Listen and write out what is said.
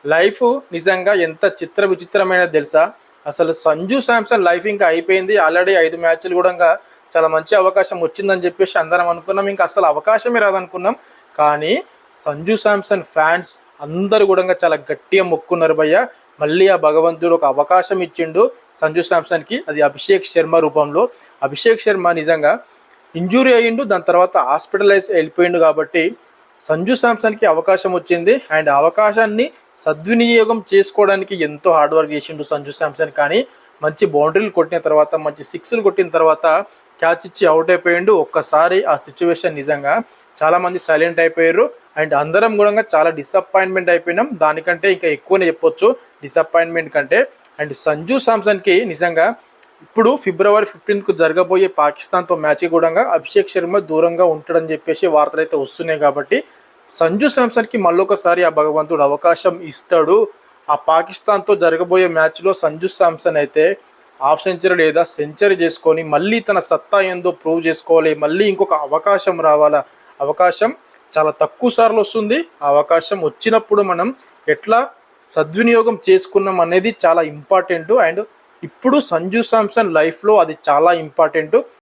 Life నిజంగా ఎంత చిత్ర విచిత్రమైనది తెలుసా? అసలు సంజు శాంసన్ లైఫ్ ఇంకా అయిపోయింది. ఆల్రెడీ 5 మ్యాచ్‌లు గూడంగా చాలా మంచి అవకాశం వచ్చిందని జెప్పేసి అందరం అనుకున్నాం. ఇంక అసలు అవకాశమే రాదనుకున్నాం. కానీ సంజు శాంసన్ ఫ్యాన్స్ అందరూ గూడంగా చాలా గట్టిగా మొక్కుకున్నారు భయ్య. మళ్ళీ ఆ భగవంతుడు ఒక అవకాశం ఇచ్చిండు సంజు శాంసన్‌కి. అది అభిషేక్ శర్మ రూపంలో. అభిషేక్ శర్మ నిజంగా ఇంజ్యూరీ అయ్యిండు. దాని తర్వాత హాస్పిటలైజ్ వెళ్ళిపోయిండు కాబట్టి సంజు శాంసన్‌కి అవకాశం వచ్చింది. అండ్ ఆ అవకాశాన్ని సద్వినియోగం చేసుకోవడానికి ఎంతో హార్డ్ వర్క్ చేసిండు సంజు శాంసన్. కానీ మంచి బౌండరీలు కొట్టిన తర్వాత, మంచి సిక్స్‌లు కొట్టిన తర్వాత క్యాచ్ ఇచ్చి అవుట్ అయిపోయిండు. ఒక్కసారి ఆ సిచ్యువేషన్ నిజంగా చాలామంది సైలెంట్ అయిపోయారు. అండ్ అందరం కూడా చాలా డిసప్పాయింట్మెంట్ అయిపోయినాం. దానికంటే ఇంకా ఎక్కువనే చెప్పొచ్చు డిసప్పాయింట్మెంట్ కంటే. అండ్ సంజు శాంసన్‌కి నిజంగా ఇప్పుడు ఫిబ్రవరి 15కు జరగబోయే పాకిస్తాన్తో మ్యాచ్ కూడా అభిషేక్ శర్మ దూరంగా ఉంటాడని చెప్పేసి వార్తలు అయితే వస్తున్నాయి. కాబట్టి సంజు శాంసన్‌కి మళ్ళొకసారి ఆ భగవంతుడు అవకాశం ఇస్తాడు. ఆ పాకిస్తాన్తో జరగబోయే మ్యాచ్లో సంజు శాంసన్ అయితే హాఫ్ సెంచరీ లేదా సెంచరీ చేసుకొని మళ్ళీ తన సత్తా ఏందో ప్రూవ్ చేసుకోవాలి. మళ్ళీ ఇంకొక అవకాశం రావాలా. అవకాశం చాలా తక్కువ సార్లు వస్తుంది. ఆ అవకాశం వచ్చినప్పుడు మనం ఎట్లా సద్వినియోగం చేసుకున్నాం అనేది చాలా ఇంపార్టెంట్. అండ్ ఇప్పుడు సంజు శాంసన్ లైఫ్లో అది చాలా ఇంపార్టెంట్.